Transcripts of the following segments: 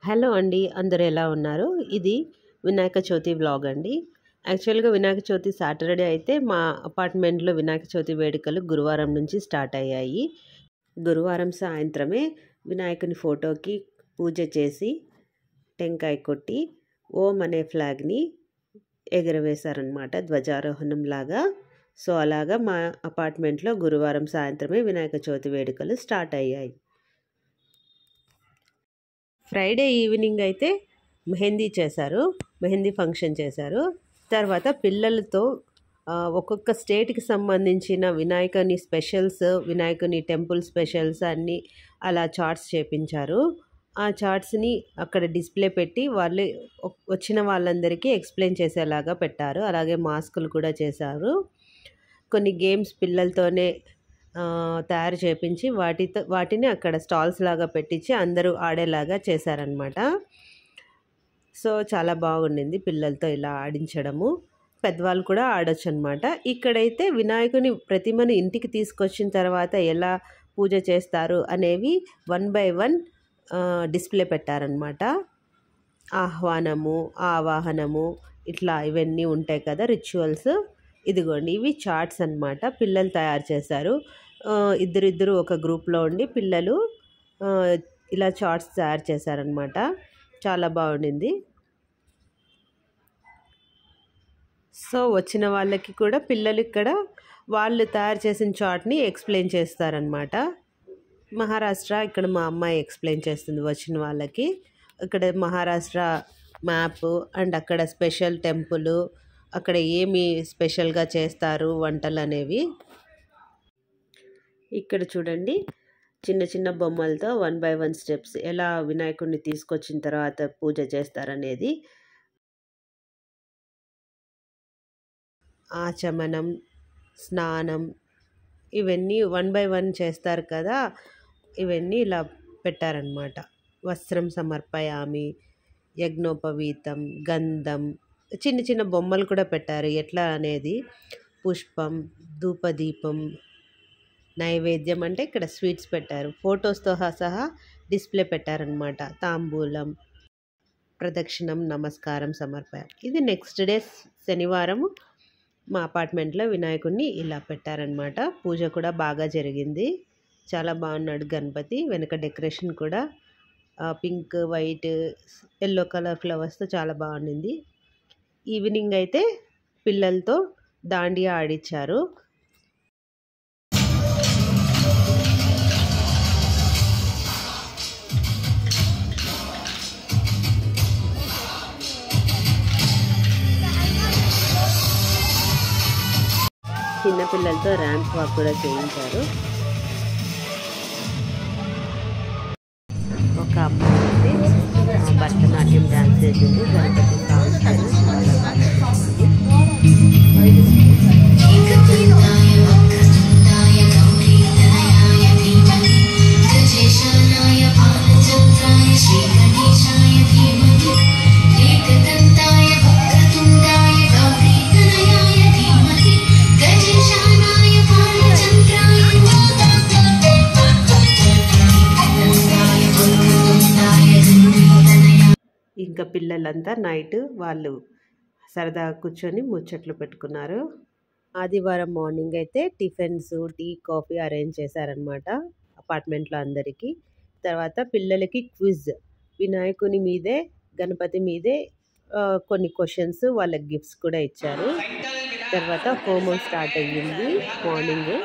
Hello అండి, అందరూ ఎలా ఉన్నారు? ఇది వినాయక చవితి వ్లాగ్ అండి. యాక్చువల్గా వినాయక చవితి సాటర్డే అయితే మా అపార్ట్మెంట్లో వినాయక చవితి వేడుకలు గురువారం నుంచి స్టార్ట్ అయ్యాయి. గురువారం సాయంత్రమే వినాయకుని ఫోటోకి పూజ చేసి టెంకాయ కొట్టి ఓం అనే ఫ్లాగ్ని ఎగరవేశారనమాట, ధ్వజారోహణం లాగా. సో అలాగా మా అపార్ట్మెంట్లో గురువారం సాయంత్రమే వినాయక చవితి వేడుకలు స్టార్ట్ అయ్యాయి. ఫ్రైడే ఈవినింగ్ అయితే మెహందీ ఫంక్షన్ చేశారు. తర్వాత పిల్లలతో ఒక్కొక్క స్టేట్కి సంబంధించిన వినాయకుని స్పెషల్స్, వినాయకుని టెంపుల్ స్పెషల్స్ అన్నీ అలా చార్ట్స్ చేపించారు. ఆ చార్ట్స్ని అక్కడ డిస్ప్లే పెట్టి వాళ్ళు వచ్చిన వాళ్ళందరికీ ఎక్స్ప్లెయిన్ చేసేలాగా పెట్టారు. అలాగే మాస్కులు కూడా చేశారు. కొన్ని గేమ్స్ పిల్లలతోనే తయారు చేపించి వాటిని అక్కడ స్టాల్స్ లాగా పెట్టించి అందరూ ఆడేలాగా చేశారనమాట. సో చాలా బాగుండింది పిల్లలతో ఇలా ఆడించడము. పెద్దవాళ్ళు కూడా ఆడొచ్చు అనమాట. ఇక్కడైతే వినాయకుని ప్రతిమను ఇంటికి తీసుకొచ్చిన తర్వాత ఎలా పూజ చేస్తారు అనేవి 1 by 1 డిస్ప్లే పెట్టారనమాట. ఆవాహనము ఇట్లా ఇవన్నీ ఉంటాయి కదా, రిచువల్స్. ఇదిగోండి, ఇవి చార్ట్స్ అన్నమాట. పిల్లలు తయారు చేశారు. ఇద్దరు ఒక గ్రూప్లో ఉండి పిల్లలు ఇలా చార్ట్స్ తయారు చేశారనమాట. చాలా బాగుండింది. సో వచ్చిన వాళ్ళకి కూడా పిల్లలు ఇక్కడ వాళ్ళు తయారు చేసిన చార్ట్ని ఎక్స్ప్లెయిన్ చేస్తారనమాట. మహారాష్ట్ర ఇక్కడ మా అమ్మాయి ఎక్స్ప్లెయిన్ చేస్తుంది వచ్చిన వాళ్ళకి. ఇక్కడ మహారాష్ట్ర మ్యాప్ అండ్ అక్కడ స్పెషల్ టెంపుల్, అక్కడ ఏమి స్పెషల్గా చేస్తారు వంటలు అనేవి. ఇక్కడ చూడండి, చిన్న చిన్న బొమ్మలతో 1 by 1 స్టెప్స్ ఎలా వినాయకుడిని తీసుకొచ్చిన తర్వాత పూజ చేస్తారనేది. ఆచమనం, స్నానం ఇవన్నీ 1 by 1 చేస్తారు కదా, ఇవన్నీ ఇలా పెట్టారనమాట. వస్త్రం సమర్పయామి, యజ్ఞోపవీతం, గంధం, చిన్న చిన్న బొమ్మలు కూడా పెట్టారు ఎట్లా అనేది. పుష్పం, ధూపదీపం, నైవేద్యం అంటే ఇక్కడ స్వీట్స్ పెట్టారు. ఫొటోస్తో సహా డిస్ప్లే పెట్టారనమాట. తాంబూలం, ప్రదక్షిణం, నమస్కారం, సమర్పయామి. ఇది నెక్స్ట్ డే శనివారం మా అపార్ట్మెంట్లో వినాయకుడిని ఇలా పెట్టారనమాట. పూజ కూడా బాగా జరిగింది. చాలా బాగున్నాడు గణపతి. వెనక డెకరేషన్ కూడా పింక్, వైట్, ఎల్లో కలర్ ఫ్లవర్స్తో చాలా బాగుండింది. ఈవినింగ్ అయితే పిల్లలతో దాండియా ఆడిచ్చారు. చిన్నపిల్లలతో ర్యాంప్ వాక్ కూడా చేయించారు. ఒక అమ్మాయి అయితే భరతనాట్యం డ్యాన్స్ చేసింది. గణపతి సాంగ్స్ ఇంకా పిల్లలంతా నైట్ వాళ్ళు సరదా కూర్చొని ముచ్చట్లు పెట్టుకున్నారు. ఆదివారం మార్నింగ్ అయితే టిఫిన్స్, టీ, కాఫీ అరేంజ్ చేశారనమాట అపార్ట్మెంట్లో అందరికీ. తర్వాత పిల్లలకి క్విజ్, వినాయకుని మీదే గణపతి మీదే కొన్ని క్వశ్చన్స్, వాళ్ళకి గిఫ్ట్స్ కూడా ఇచ్చారు. తర్వాత హోమం స్టార్ట్ అయ్యింది మార్నింగ్.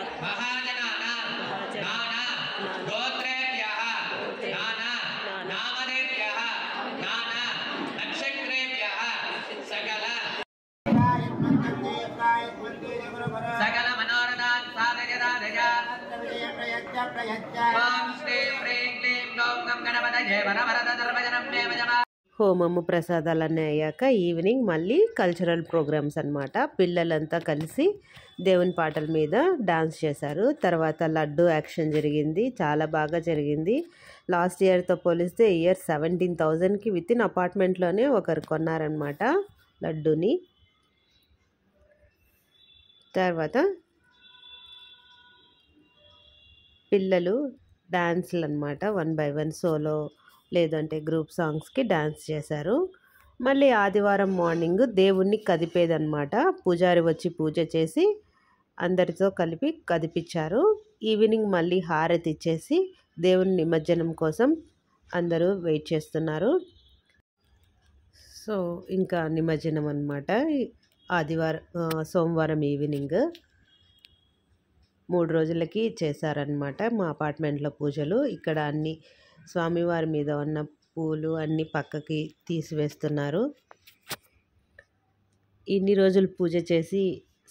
హోమము ప్రసాదాలన్నీ అయ్యాక ఈవినింగ్ మళ్ళీ కల్చరల్ ప్రోగ్రామ్స్ అన్నమాట. పిల్లలంతా కలిసి దేవుని పాటల మీద డాన్స్ చేశారు. తర్వాత లడ్డు యాక్షన్ జరిగింది, చాలా బాగా జరిగింది. లాస్ట్ ఇయర్తో పోలిస్తే ఈ ఇయర్ 17,000కి వితిన్ అపార్ట్మెంట్లోనే ఒకరు కొన్నారనమాట లడ్డూని. తర్వాత పిల్లలు డాన్స్లు అనమాట, 1 by 1 సోలో లేదంటే గ్రూప్ సాంగ్స్కి డ్యాన్స్ చేశారు. మళ్ళీ ఆదివారం మార్నింగ్ దేవుణ్ణి కదిపేదన్నమాట. పూజారి వచ్చి పూజ చేసి అందరితో కలిపి కదిపించారు. ఈవినింగ్ మళ్ళీ హారతి ఇచ్చేసి దేవుని నిమజ్జనం కోసం అందరూ వెయిట్ చేస్తున్నారు. సో ఇంకా నిమజ్జనం అన్నమాట. సోమవారం ఈవినింగ్ 3 రోజులకి చేశారనమాట మా అపార్ట్మెంట్లో పూజలు. ఇక్కడ అన్ని స్వామివారి మీద ఉన్న పూలు అన్నీ పక్కకి తీసివేస్తున్నారు. ఇన్ని రోజులు పూజ చేసి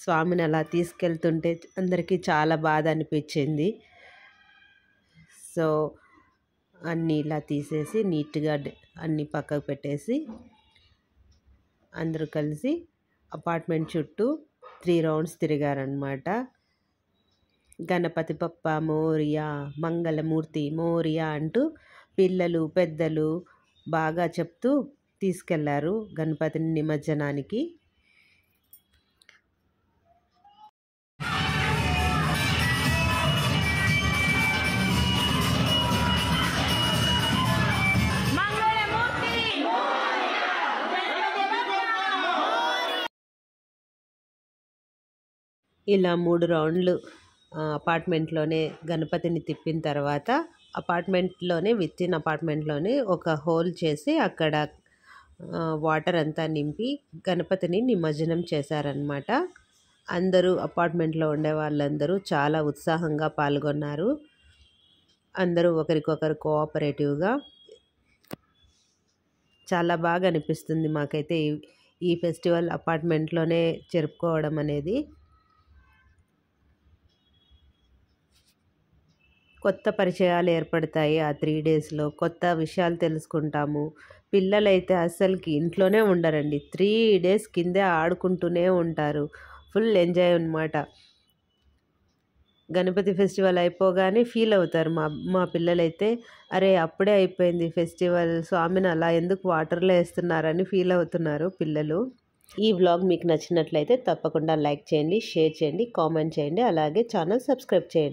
స్వామిని అలా తీసుకెళ్తుంటే అందరికీ చాలా బాధ అనిపించింది. సో అన్నీ ఇలా తీసేసి నీట్గా అన్నీ పక్కకు పెట్టేసి అందరూ కలిసి అపార్ట్మెంట్ చుట్టూ 3 రౌండ్స్ తిరిగారనమాట. గణపతి బప్ప మోరియా, మంగళమూర్తి మోరియా అంటూ పిల్లలు పెద్దలు బాగా చెప్తూ తీసుకెళ్లారు గణపతిని నిమజ్జనానికి. ఇలా 3 రౌండ్లు అపార్ట్మెంట్లోనే గణపతిని తిప్పిన తర్వాత విత్ ఇన్ అపార్ట్మెంట్లోనే ఒక హోల్ చేసి అక్కడ వాటర్ అంతా నింపి గణపతిని నిమజ్జనం చేశారనమాట. అందరూ అపార్ట్మెంట్లో ఉండే వాళ్ళందరూ చాలా ఉత్సాహంగా పాల్గొన్నారు. అందరూ ఒకరికొకరు కోఆపరేటివ్గా చాలా బాగా అనిపిస్తుంది మాకైతే ఈ ఫెస్టివల్ అపార్ట్మెంట్లోనే జరుపుకోవడం అనేది. కొత్త పరిచయాలు ఏర్పడతాయి. ఆ 3 డేస్లో కొత్త విషయాలు తెలుసుకుంటాము. పిల్లలైతే అస్సలకి ఇంట్లోనే ఉండరండి. 3 డేస్ కిందే ఆడుకుంటూనే ఉంటారు. ఫుల్ ఎంజాయ్ అన్నమాట. గణపతి ఫెస్టివల్ అయిపోగానే ఫీల్ అవుతారు మా పిల్లలైతే, అరే అప్పుడే అయిపోయింది ఫెస్టివల్, స్వామిని అలా ఎందుకు వాటర్లో వేస్తున్నారని ఫీల్ అవుతున్నారు పిల్లలు. ఈ వ్లాగ్ మీకు నచ్చినట్లయితే తప్పకుండా లైక్ చేయండి, షేర్ చేయండి, కామెంట్ చేయండి, అలాగే ఛానల్ సబ్స్క్రైబ్ చేయండి.